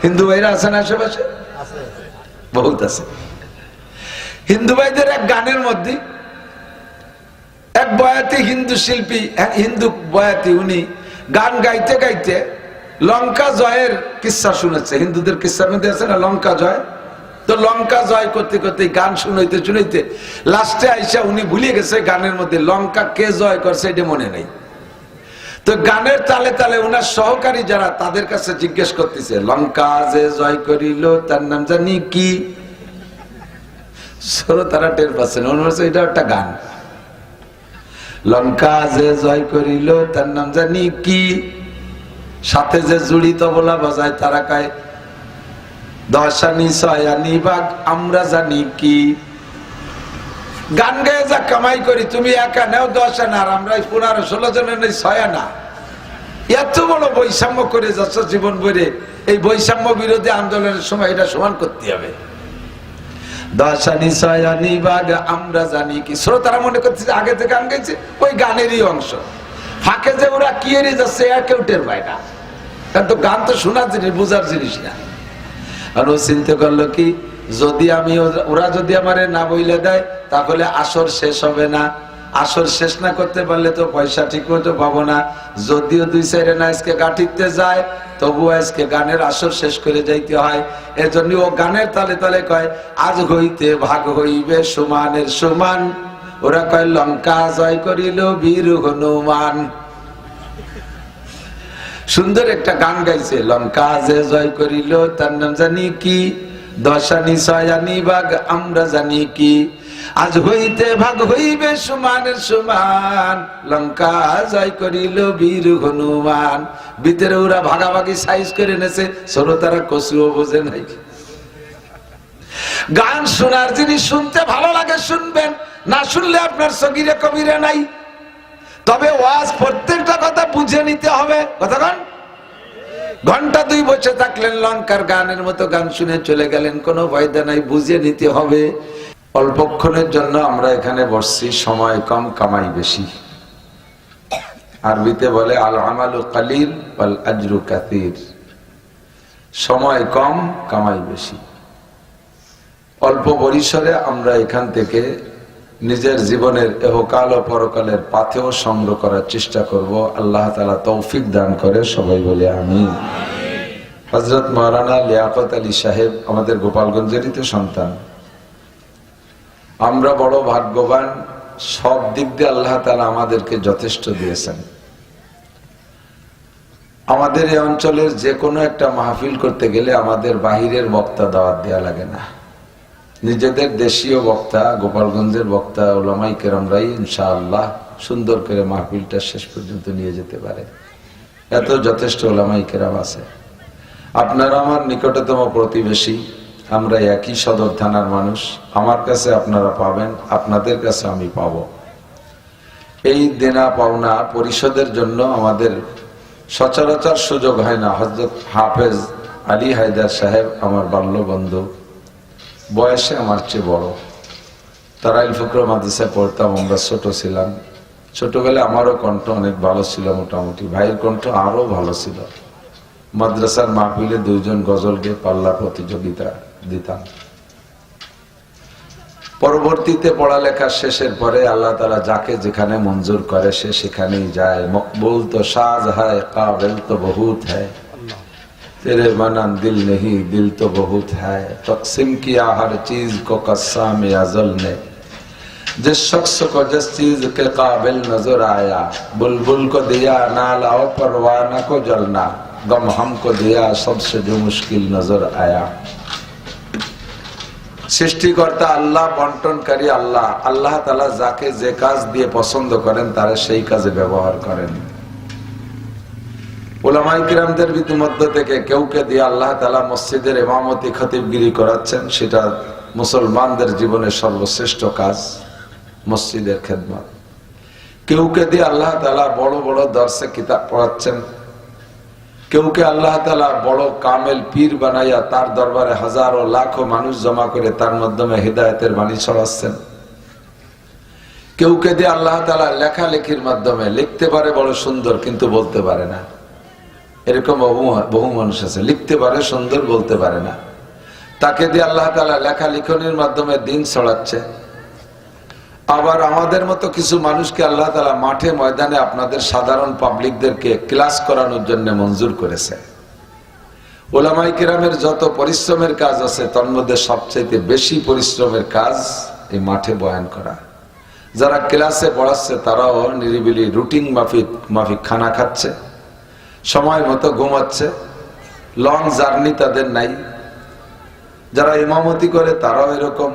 হিন্দু ভাইরা আছেন আশেপাশে? বহুত আছে। হিন্দু ভাইদের এক গানের মধ্যে এক বয়াতি হিন্দু শিল্পী, হিন্দু বয়াতি, উনি গান গাইতে গাইতে লঙ্কা জয়ের কিস্সা শুনেছে। হিন্দুদের কিস্সার মধ্যে আছে না লঙ্কা জয়? তো লঙ্কা জয় করতে করতে গান শুনাইতে শুনাইতে লাস্টে আইসা উনি ভুলে গেছে গানের মধ্যে লঙ্কা কে জয় করছে এটা মনে নেই। তো গানের তালে তালে ওনার সহকারী যারা, তাদের কাছে জিজ্ঞেস করতেছে, লঙ্কা যে জয় করিল তার নাম জানি কি? তারা টের পাচ্ছেন এটা একটা গান। লঙ্কা যে জয় করিল তার নাম জানি কি? সাথে যে জুড়ি তবলা বাজায় তারা কয় দশানি ছয়ানি বাঘ আমরা জানি কি? গান গায়ে যা কামাই করি, তুমি একা নেও 10 আনা আর আমরা 15-16 জনের নেই 6 আনা। এত বড় বৈষম্য করে যাচ্ছ জীবন ভরে। এই বৈষম্য বিরোধী আন্দোলনের সময় এটা সমান করতে হবে। দশানি ছয়ানি বাঘ আমরা জানি কি, শ্রোতারা মনে করছে আগে থেকে গান গাইছে, ওই গানেরই অংশ। ফাঁকে যে ওরা কি এড়িয়ে যাচ্ছে কেউ টের পায় না, কারণ তো গান তো শোনার জিনিস, বোঝার জিনিস না। আর ও চিন্তা করলো কি, যদি আমি ওরা যদি আমারে না বইলে দেয় তাহলে আসর শেষ হবে না। আসর শেষ না করতে পারলে তো পয়সা ঠিক মতো পাবো না। যদিও 2-4 না আজকে গাঠিতে যায়, তবু আজকে গানের আসর শেষ করে যাইতে হয়। এজন্য ও গানের তালে তালে কয় আজ হইতে ভাগ হইবে সমানের সমান। ওরা কয় লঙ্কা জয় করিল বীর হনুমান। সুন্দর একটা গান গাইছে, লঙ্কা যে জয় করিল তার নাম জানি কি? দশানি ছয়ানি বাঘ আমরা জানি কি? আজ হইতে ভাগ হইবে সমানের সমান, লঙ্কা জয় করিল বীর হনুমান। ভিতরে ওরা ভাগাভাগি সাইজ করে নেছে, শ্রোতারা কচুও বোঝে নাই। গান শোনার জিনিস শুনতে ভালো লাগে শুনবেন, না শুনলে আপনার সগীরে কবিরে নাই। তবে ওয়াজ প্রত্যেকটা কথা বুঝে নিতে হবে। কতক্ষণ? ঘন্টা 2 বসে থাকলেন লঙ্কার গানের মতো গান শুনে চলে গেলেন, কোনো ফায়দা নাই, বুঝে নিতে হবে। অল্পক্ষণের জন্য আমরা এখানে বসছি, সময় কম কামাই বেশি। আরবিতে বলে আল আমালু কালিল ওয়াল আজরু কাসীর। সময় কম কামাই বেশি। অল্প পরিসরে আমরা এখান থেকে নিজের জীবনের ইহকাল ও পরকালের পাথেয় সংগ্রহ করার চেষ্টা করব। আল্লাহ তাআলা তৌফিক দান করে, সবাই বলে আমিন। হযরত মাওলানা লিয়াকত আলী সাহেব আমাদের গোপালগঞ্জেরই তো সন্তান। আমরা বড় ভাগ্যবান, সব দিক দিয়ে আল্লাহ তাআলা আমাদেরকে যথেষ্ট দিয়েছেন। আমাদের এই অঞ্চলের যে কোনো একটা মাহফিল করতে গেলে আমাদের বাহিরের বক্তা দাওয়াত দেওয়া লাগে না। নিজেদের দেশীয় বক্তা, গোপালগঞ্জের বক্তা উলামায়ে কেরামরাই ইনশাআল্লাহ সুন্দর করে মাহফিলটা শেষ পর্যন্ত নিয়ে যেতে পারে। এত যথেষ্ট উলামায়ে কেরাম আছে। আপনারা আমার নিকটতম প্রতিবেশী, আমরা একই সদর থানার মানুষ। আমার কাছে আপনারা পাবেন, আপনাদের কাছে আমি পাব। এই দেনা পাওনা পরিশোধের জন্য আমাদের সচরাচর সুযোগ হয় না। হযরত হাফেজ আলী হায়দার সাহেব আমার বাল্য বন্ধু, বয়সে আমার চেয়ে বড়। তারাইল ফুকরা মাদ্রাসায় পড়তাম, আমরা ছোট ছিলাম। ছোটবেলায় আমারও কণ্ঠ অনেক ভালো ছিল, মোটামুটি। ভাইয়ের কণ্ঠ আরো ভালো ছিল। মাদ্রাসার মাহফিলে 2 জন গজল গেয়ে পাল্লা প্রতিযোগিতা দিতাম। পরবর্তীতে পড়ালেখা শেষের পরে আল্লাহ তাআলা যাকে যেখানে মঞ্জুর করে সে সেখানেই যায়। মকবুল তো সাজ হয়, কাবিল তো বহুত হ্যায়, तेरे मनन दिल नहीं दिल तो बहुत है, तकसीम किया हर चीज को कस्साम अज़ल ने, जिस शख्स को जिस चीज के काबिल नजर आया, बुलबुल को दिया नाला और परवाना को जलना, गम हमको दिया सबसे जो मुश्किल नजर आया। সৃষ্টিকর্তা আল্লাহ, বন্টনকারী আল্লাহ। আল্লাহ তাআলা যাকে যে কাজ দিয়ে পছন্দ করেন তারা সেই কাজে ব্যবহার করেন। উলামায়ে কিরামদের মধ্য থেকে কেউকে দিয়ে আল্লাহ তাআলা মসজিদের ইমামতি খতিবগিরি করাচ্ছেন, সেটা মুসলমানদের জীবনের সর্বশ্রেষ্ঠ কাজ, মসজিদের খেদমত। কেউকে দিয়ে আল্লাহ তাআলা বড় বড় দর্শে কিতাব পড়াচ্ছেন। কেউকে আল্লাহ তাআলা বড় কামেল পীর বানাইয়া তার দরবারে হাজারো লাখো মানুষ জমা করে তার মাধ্যমে হিদায়াতের বাণী ছড়াচ্ছেন। কেউকে দিয়ে আল্লাহ তাআলা লেখালেখির মাধ্যমে, লিখতে পারে বড় সুন্দর কিন্তু বলতে পারে না, এরকম বহু মানুষ আছে, লিখতে পারে সুন্দর, বলতে পারে না। তাকে দিয়ে আল্লাহ তাআলা লেখালেখির মাধ্যমে দিন ছড়াচ্ছে। আবার আমাদের মতো কিছু মানুষকে আল্লাহ তাআলা মাঠে ময়দানে আপনাদের সাধারণ পাবলিকদেরকে ক্লাস করানোর জন্য মঞ্জুর করেছে। উলামায়ে কেরামের যত পরিশ্রমের কাজ আছে তার মধ্যে সবচেয়ে বেশি পরিশ্রমের কাজ এই মাঠে বয়ান করা। যারা ক্লাসে পড়াচ্ছে তারাও নিরিবিলি রুটিন মাফিক খানা খাচ্ছে, সময় মতো ঘুমাচ্ছে, লং জার্নি তাদের নাই। যারা ইমামতি করে তারাও এরকম,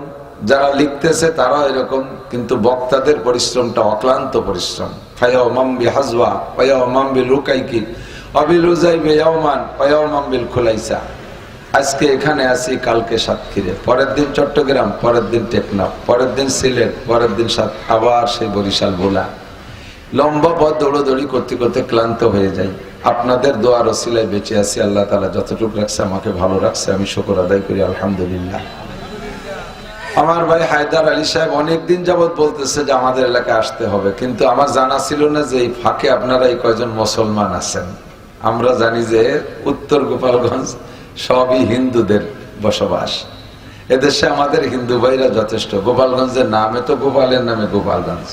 যারা লিখতেছে তারাও এরকম, কিন্তু বক্তাদের পরিশ্রমটা অক্লান্ত পরিশ্রম। ফায়াউমাম বিহাজওয়া ওয়ায়াউমাম বিলুকাইকি অবিলুজাই বিয়াউমান ওয়ায়াউমাম বিলখুলাইসা। আজকে এখানে আসি, কালকে সাতক্ষীরে, পরের দিন চট্টগ্রাম, পরের দিন টেকনাফ, পরের দিন সিলেট, পরের দিন আবার সেই বরিশাল ভোলা। লম্বা পথ দৌড়দৌড়ি করতে করতে ক্লান্ত হয়ে যাই। আপনাদের দোয়ার ওসিলায় বেঁচে আছি। আল্লাহ তাআলা যতটুকু রাখছে আমাকে ভালো রাখছে, আমি শুকর আদায় করি আলহামদুলিল্লাহ। আমার ভাই হায়দার আলী সাহেব অনেকদিন যাবৎ বলতেছে যে আমাদের এলাকায় আসতে হবে, কিন্তু আমার জানা ছিল না যে এই ফাঁকে আপনারা এই কয়জন মুসলমান আছেন। আমরা জানি যে উত্তর গোপালগঞ্জ সবই হিন্দুদের বসবাস। এদেশে আমাদের হিন্দু ভাইরা যথেষ্ট। গোপালগঞ্জের নামে তো গোপালের নামে গোপালগঞ্জ।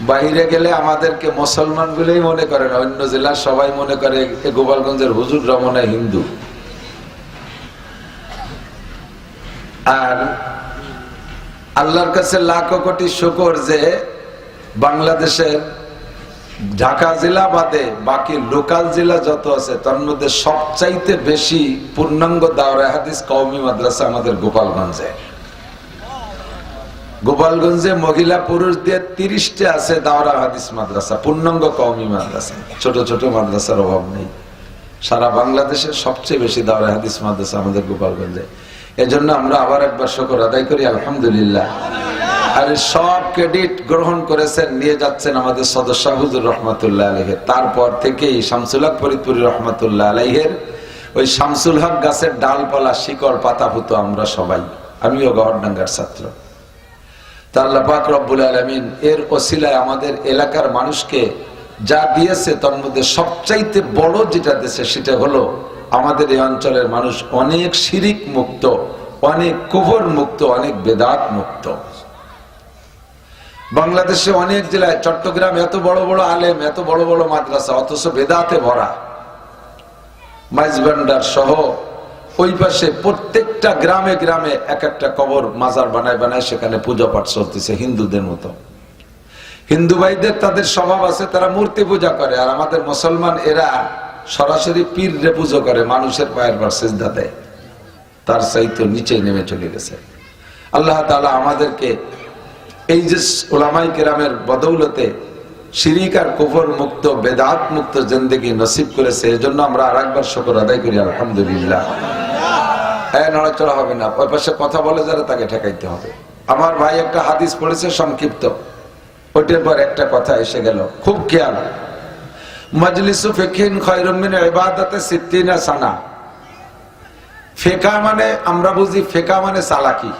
বাইরে গেলে আমাদেরকে মুসলমান বলেই মনে করে না, অন্য জেলার সবাই মনে করে গোপালগঞ্জের হুজুররা মনে হয় হিন্দু। আর আল্লাহর কাছে লাখো কোটি শুকর যে বাংলাদেশের ঢাকা জেলা বাদে বাকি লোকাল জেলা যত আছে তার মধ্যে সবচাইতে বেশি পূর্ণাঙ্গ দাওরা হাদিস কওমি মাদ্রাসা আমাদের গোপালগঞ্জে। গোপালগঞ্জে মহিলা পুরুষ দিয়ে 30টা আছে দাওরা হাদিস মাদ্রাসা, পূর্ণাঙ্গ কওমি মাদ্রাসা। ছোট ছোট মাদ্রাসার অভাব নেই। সারা বাংলাদেশের সবচেয়ে বেশি দাওরা হাদিস মাদ্রাসা আমাদের গোপালগঞ্জে। এজন্য আমরা আবার একবার শুকর আদায় করি আলহামদুলিল্লাহ। আর সব ক্রেডিট গ্রহণ করেছেন, নিয়ে যাচ্ছেন আমাদের সদস্য হুজুর রহমাতুল্লাহ আলাইহি। তারপর থেকেই শামসুল হক ফরিদপুরি রহমাতুল্লাহ আলাইহির ওই শামসুল হক গাছের ডালপালা শিকড় পাতা ফুতো আমরা সবাই, আমিও গহরডাঙ্গার ছাত্র। তা আল্লাহ পাক রব্বুল আলামিন এর ওসিলায় আমাদের এলাকার মানুষকে যা দিয়েছে তার মধ্যে সবচাইতে বড় যেটা দিয়েছে সেটা হলো আমাদের এই অঞ্চলের মানুষ অনেক শিরিক মুক্ত, অনেক কুফর মুক্ত, অনেক বেদাত মুক্ত। বাংলাদেশে অনেক জেলায়, চট্টগ্রাম এত বড় বড় আলেম, এত বড় বড় মাদ্রাসা, অথচ বেদাতে ভরা। মাইজবান্ডার সহ ওই পাশে প্রত্যেকটা গ্রামে গ্রামে এক একটা কবর মাজার বানায় বানায় সেখানে পূজা পাঠ চলতেছে হিন্দুদের মতো। হিন্দু ভাইদের তাদের স্বভাব আছে, তারা মূর্তি পূজা করে। আর আমাদের মুসলমান এরা সরাসরি পীররে পুজো করে, মানুষের পায়ের পর সিজদা দেয়। তার চাইতে নিচে নেমে চলে গেছে। আল্লাহ তাআলা আমাদেরকে এই যে উলামায়ে কেরামের বদৌলতে শিরিক আর কুফর মুক্ত, বেদাত মুক্ত জিন্দেগি নসিব করেছে। এজন্য আমরা আরেকবার শুকর আদায় করি আলহামদুলিল্লাহ। নড়াচড়া হবে না, ওই পাশে কথা বলে যারা তাকে ঠেকাইতে হবে। আমার ভাই একটা হাদিস পড়েছে সংক্ষিপ্ত, ওইটার পর একটা কথা এসে গেল, খুব খেয়াল। মাজলিসু ফিকহিন খায়রুম মিন ইবাদাতি 60 সানা। ফিকহ মানে আমরা বুঝি ফিকহ মানে চালাকি।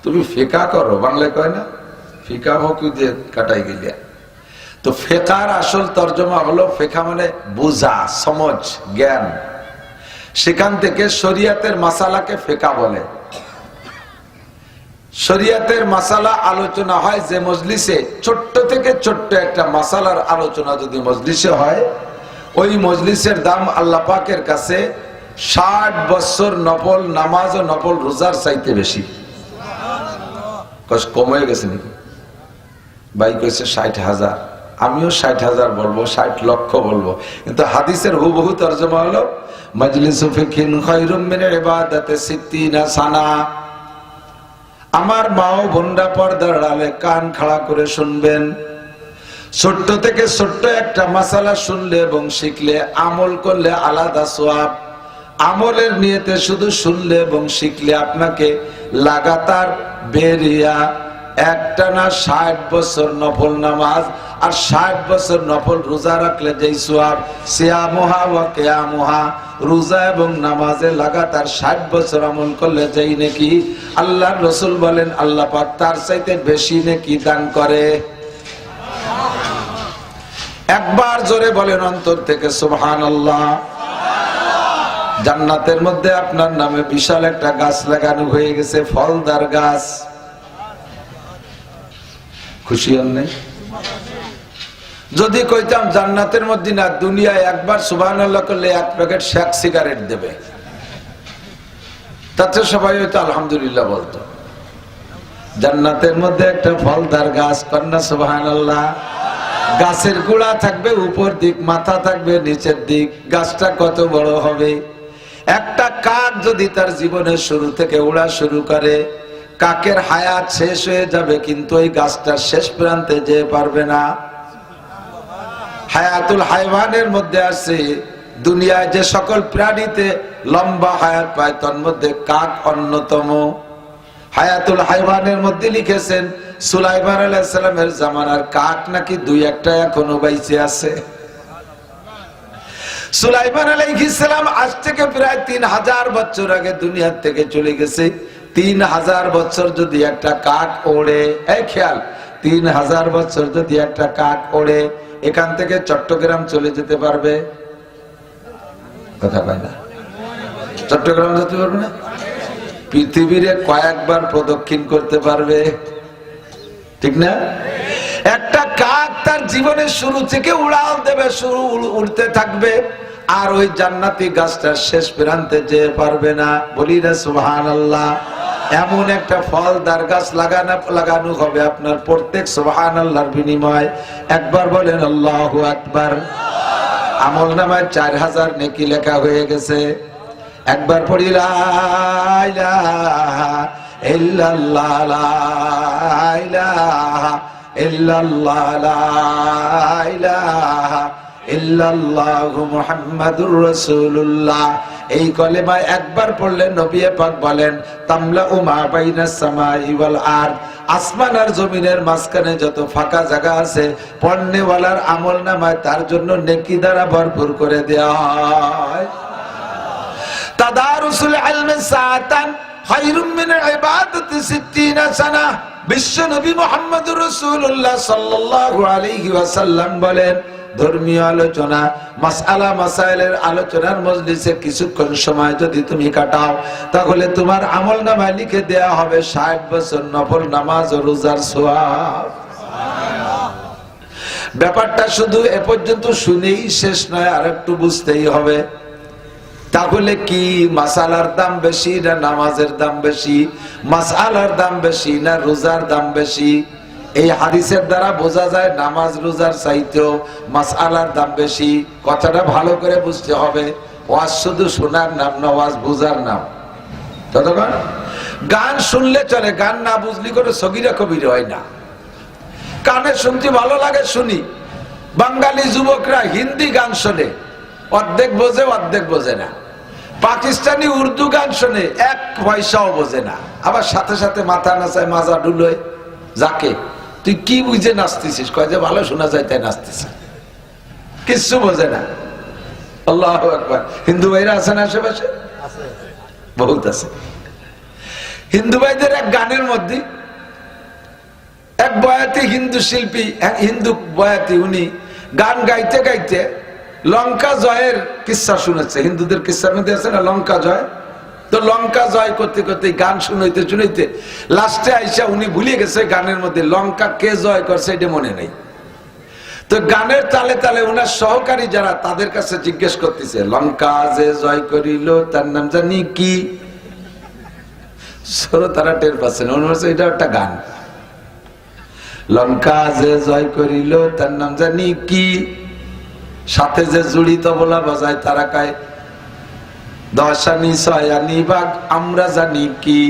তুমি ফিকহ করো, বাংলায় কয় না ফিকহ হোক দিয়ে কাটাই গেলিয়া। তো ফিকহর আসল তরজমা হলো ফিকহ মানে বুঝা, সমঝ, জ্ঞান। সেখান থেকে শরিয়াতের মাসালাকে ফিকহ বলে। শরিয়াতের মাসালা আলোচনা হয় যে মজলিসে, ছোট্ট থেকে ছোট্ট একটা মাসালার আলোচনা যদি মজলিসে হয়, ওই মজলিসের দাম আল্লাহ পাকের কাছে 60 বছর নফল নামাজ ও নফল রোজার চাইতে বেশি। কম হয়ে গেছে নাকি? ভাই কইছে 60,000, আমিও 60,000 বলবো, 60 লক্ষ বলবো, কিন্তু হাদিসের হুবহু তরজমা হলো মাজলিসু ফিকহিন খায়রুম মিন ইবাদাতি 60 সানা। আমার মাও বোনরা পর্দার আড়ালে কান খাড়া করে শুনবেন। ছোট্ট থেকে ছোট্ট একটা মাসালা শুনলে এবং শিখলে, আমল করলে আলাদা সওয়াব। আমলের নিয়তে শুধু শুনলে এবং শিখলে আপনাকে লাগাতার বেরিয়া একটানা 60 বছর নফল নামাজ আর 60 বছর নফল রোজা রাখলে যেই সওয়াব, সিয়ামুহা ওয়া কিয়ামুহা, রোজা এবং নামাজে লাগাতার 60 বছর আমল করলে যেই নেকি, আল্লাহর রাসূল বলেন আল্লাহ পাক তার চাইতে বেশি নেকি দান করে। একবার জোরে বলেন অন্তর থেকে সুবহানাল্লাহ। জান্নাতের মধ্যে আপনার নামে বিশাল একটা গাছ লাগানো হয়ে গেছে, ফলদার গাছ। খুশি হন নাই? যদি কইতাম জান্নাতের মধ্যে না, দুনিয়ায় একবার সুবহানাল্লাহ করলে 1 প্যাকেট শেক সিগারেট দেবে, তাতে সবাই হয়তো আলহামদুলিল্লাহ বলতো। জান্নাতের মধ্যে একটা ফলদার গাছ, কন্যা সুবহানাল্লাহ। গাছের গোড়া থাকবে উপর দিক, মাথা থাকবে নিচের দিক। গাছটা কত বড় হবে! একটা কাক যদি তার জীবনের শুরু থেকে উড়া শুরু করে, কাকের হায়াত শেষ হয়ে যাবে, কিন্তু ওই গাছটার শেষ প্রান্তে যেতে পারবে না। হায়াতুল হায়ওয়ানের মধ্যে আছে, দুনিয়ায় যে সকল প্রাণীতে লম্বা হায়াত পায় তার মধ্যে কাক অন্যতম। হায়াতুল হায়ওয়ানের মধ্যে লিখেছেন সুলাইমান আলাইহিস সালামের জামানার কাক নাকি 2-1টা এখনো বাইচে আছে। সুলাইমান আলাইহিস সালাম আজ থেকে প্রায় 3000 বছর আগে দুনিয়া থেকে চলে গেছে। 3000 বছর যদি একটা কাক ওড়ে, এই খেয়াল, 3000 বছর যদি একটা কাক ওড়ে, এখান থেকে চট্টগ্রাম চলে যেতে পারবে? কথা পায় না? চট্টগ্রাম যেতে পারবে না? পৃথিবীরে কয়েকবার প্রদক্ষিণ করতে পারবে, ঠিক না? একটা কাক তার জীবনের শুরু থেকে উড়াল দেবে, শুরু উড়তে থাকবে, আর ওই জান্নাতি গাছটার শেষ প্রান্তে যেতে পারবে না। বলি না সুবহানাল্লাহ। এমন একটা ফলদার গাছ লাগানো হবে আপনার প্রত্যেক সুবহানাল্লাহর বিনিময়। একবার বলেন আল্লাহু আকবার। আমল নামায় 4000 নেকি লেখা হয়ে গেছে। একবার পড়ি লা ইলাহা ইল্লাল্লাহ, লা ইলাহা ইল্লাল্লাহ, লা ইলাহা ইল্লাল্লাহু মুহাম্মাদুর রাসূলুল্লাহ। এই কলেমা একবার পড়লে নবী পাক বলেন তামলাউ মা বাইনাস সামাই ওয়াল আরদ, আসমান আর জমিনের মাঝখানে যত ফাঁকা জায়গা আছে পড়নেওয়ালার আমলনামায় তার জন্য নেকি দ্বারা ভরপুর করে দেওয়া হয়। তাদারুসুল ইলমি সাআতান খায়রুম মিন ইবাদাতি 60 সানা। বিশ্ব নবী মুহাম্মদুর রাসূলুল্লাহ সাল্লাল্লাহু আলাইহি ওয়াসাল্লাম বলেন, ধর্মীয় আলোচনা, মাসআলা মাসাইলের আলোচনার মজলিসে কিছুক্ষণ সময় যদি তুমি কাটাও, তাহলে তোমার আমলনামায় লিখে দেয়া হবে 60 বছর নফল নামাজ ও রোজার সওয়াব। ব্যাপারটা শুধু এ পর্যন্ত শুনেই শেষ নয়, আর একটু বুঝতেই হবে। তাহলে কি মাসালার দাম বেশি না নামাজের দাম বেশি? মাসআলার দাম বেশি না রোজার দাম বেশি? এই হাদিসের দ্বারা বোঝা যায় নামাজ রোজার চাইতেও মাসআলার দাম বেশি। কথাটা ভালো করে বুঝতে হবে। ওয়াজ শুধু শোনার নাম না, ওয়াজ বুঝার নাম। ততক্ষণ গান শুনলে চলে, গান না বুঝলি করে সগীরা কবির হয় না। কানে শুনতে ভালো লাগে শুনি। বাঙালি যুবকরা হিন্দি গান শোনে, অর্ধেক বোঝে অর্ধেক বোঝে না। পাকিস্তানি উর্দু গান শোনে, 1 পয়সাও বোঝে না। আবার সাথে সাথে মাথা নাচায়, মাজা ডুলোয়। যাকে তুই কি বুঝে নাচতেছিস? কয় যে ভালো শোনা যায় তাই নাচতেছে, কিচ্ছু বোঝে না। আল্লাহু আকবার। হিন্দু ভাইরা আছেন আশেপাশে? বহুত আছে। হিন্দু ভাইদের এক গানের মধ্যে এক বয়াতি হিন্দু শিল্পী, হিন্দু বয়াতি, উনি গান গাইতে গাইতে লঙ্কা জয়ের কিস্সা শুনেছে। হিন্দুদের কিস্সার মধ্যে আছে না লঙ্কা জয়? তো লঙ্কা জয় করতে করতে গান শুনাইতে শুনাইতে লাস্টে আইসা উনি ভুলে গেছে গানের মধ্যে লঙ্কা কে জয় করছে এটা মনে নেই। তো গানের তালে তালে উনার সহকারী যারা, তাদের কাছে জিজ্ঞেস করতেছে, লঙ্কা যে জয় করিল তার নাম জানি কি? তারা টের পাচ্ছে না, এটা একটা গান। লঙ্কা যে জয় করিল তার নাম জানি কি? সাথে যে জুড়ি তবলা বাজায় তারা কায় 10 আনি 6 আনি বাঘ আমরা জানি কি?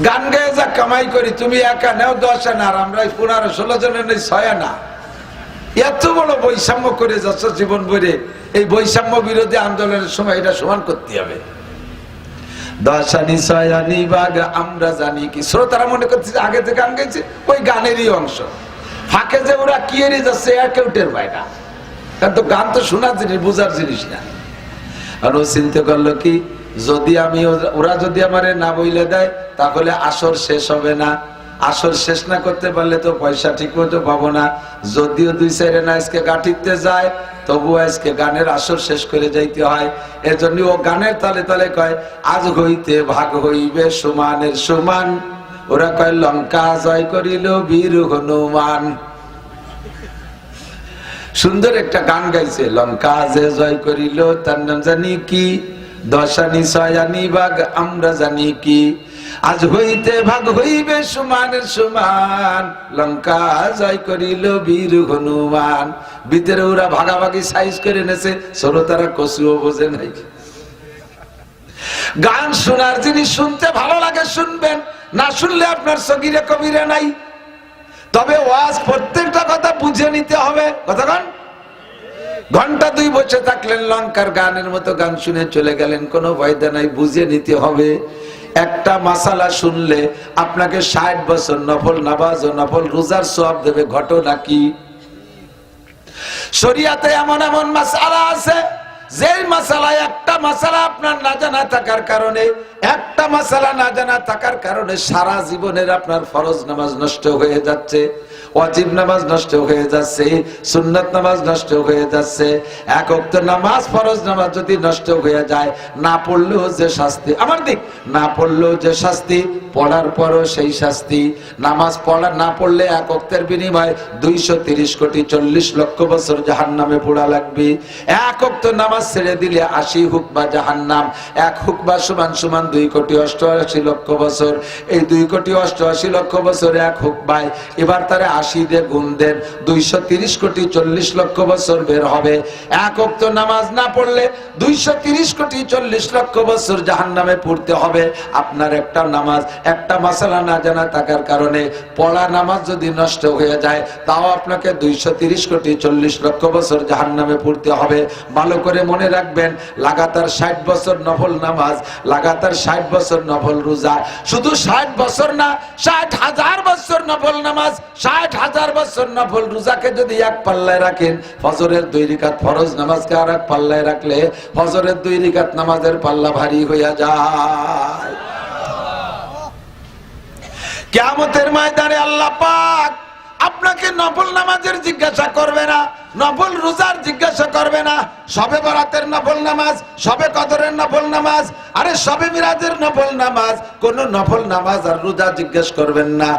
গান গায়ে যা কামাই করি, তুমি একা নেও 10 আনা, আর আমরা 15-16 জনের নেই 6 আনা। এত বড় বৈষম্য করে যাচ্ছ জীবন ভরে। এই বৈষম্য বিরোধী আন্দোলনের সময় এটা সমান করতে হবে। 10 আনি 6 আনি বাঘ আমরা জানি কি? শ্রোতারা মনে করছে আগে থেকে গান গাইছে, ওই গানেরই অংশ। ফাঁকে যে ওরা কি এড়িয়ে যাচ্ছে কেউ টের পায় না, কারণ তো গান তো শোনার জিনিস, বোঝার জিনিস না। আর ও চিন্তা করলো কি, যদি আমি ওরা যদি আমারে না বইলে দেয় তাহলে আসর শেষ হবে না, আসর শেষ না করতে পারলে তো পয়সা ঠিক মতো পাবো না। যদিও 2-4 না আজকে গাঠিতে যায়, তবু আজকে গানের আসর শেষ করে যাইতে হয়। এজন্য ও গানের তালে তালে কয়, আজ হইতে ভাগ হইবে সমানের সমান। ওরা কয় লঙ্কা জয় করিল বীর হনুমান। সুন্দর একটা গান গাইছে, লঙ্কা যে জয় করিল তার নাম জানি কি, 10 আনি 6 আনি ভাগ আমরা জানি কি। আজ হইতে ভাগ হইবে সমানের সমান, লঙ্কা জয় করিল বীর হনুমান। ভিতরে ওরা ভাগাভাগি সাইজ করে নেছে, শ্রোতারা কচুও বোঝে নাই। গান শোনার জিনিস শুনতে ভালো লাগে শুনবেন, না শুনলে আপনার সগিরে কবিরে নাই। তবে ওয়াজ প্রত্যেকটা কথা বুঝে নিতে হবে। কতক্ষণ? ঘন্টা 2 বসে থাকলেন, লঙ্কার গানের মতো গান শুনে চলে গেলেন, কোনো ফায়দা নাই। বুঝে নিতে হবে। একটা মাসালা শুনলে আপনাকে 60 বছর নফল নামাজ ও নফল রোজার সওয়াব দেবে। ঘটনা কি? শরীয়তে এমন এমন মাসালা আছে, যে মাসালায় একটা মাসালা আপনার না জানা থাকার কারণে, একটা মাসালা না জানা থাকার কারণে সারা জীবনের আপনার ফরজ নামাজ নষ্ট হয়ে যাচ্ছে, ওয়াজিব নামাজ নষ্ট হয়ে যাচ্ছে, সুন্নাত নামাজ নষ্ট হয়ে যাচ্ছে। এক ওয়াক্ত নামাজ, ফরজ নামাজ যদি নষ্ট হয়ে যায়, না পড়লেও যে শাস্তি, আমার দিক না পড়লেও যে শাস্তি, পড়ার পরও সেই শাস্তি। নামাজ পড়া না পড়লে এক ওয়াক্তের বিনিময়ে 230 কোটি 40 লক্ষ বছর জাহান্নামে পোড়া লাগবে। এক ওয়াক্ত নামাজ ছেড়ে দিলে 80 হুকবা জাহান্নাম। এক হুকবা সমান সমান 2 কোটি 88 লক্ষ বছর। এই 2 কোটি 88 লক্ষ বছর এক হুকবায়, এবার তারা 80 দিয়ে গুণ দেন, 230 কোটি 40 লক্ষ বছর বের হবে। এক ওয়াক্ত নামাজ না পড়লে 230 কোটি 40 লক্ষ বছর জাহান্নামে পড়তে হবে। আপনার একটা নামাজ, একটা মাসালা না জানা থাকার কারণে পড়া নামাজ যদি নষ্ট হয়ে যায়, তাও আপনাকে 230 কোটি 40 লক্ষ বছর জাহান্নামে পড়তে হবে। ভালো করে মনে রাখবেন, লাগাতার 60 বছর নফল নামাজ, লাগাতার 60 বছর নফল রোজা, শুধু 60 বছর না, 60,000 বছর নফল নামাজ, 60,000 বছর নফল রোজাকে যদি এক পাল্লায় রাখেন, ফজরের 2 রাকাত ফরজ নামাজকে আর এক পাল্লায় রাখলে ফজরের 2 রাকাত নামাজের পাল্লা ভারী হইয়া যায়। কিয়ামতের ময়দানে আল্লাহ পাক আপনাকে নফল নামাজের জিজ্ঞাসা করবে না, নফল রোজার জিজ্ঞাসা করবে না, শবে বরাতের নফল নামাজ, শবে কদরের নফল নামাজ, আরে শবে মিরাজের নফল নামাজ, কোন নফল নামাজ আর রোজা জিজ্ঞেস করবেন না।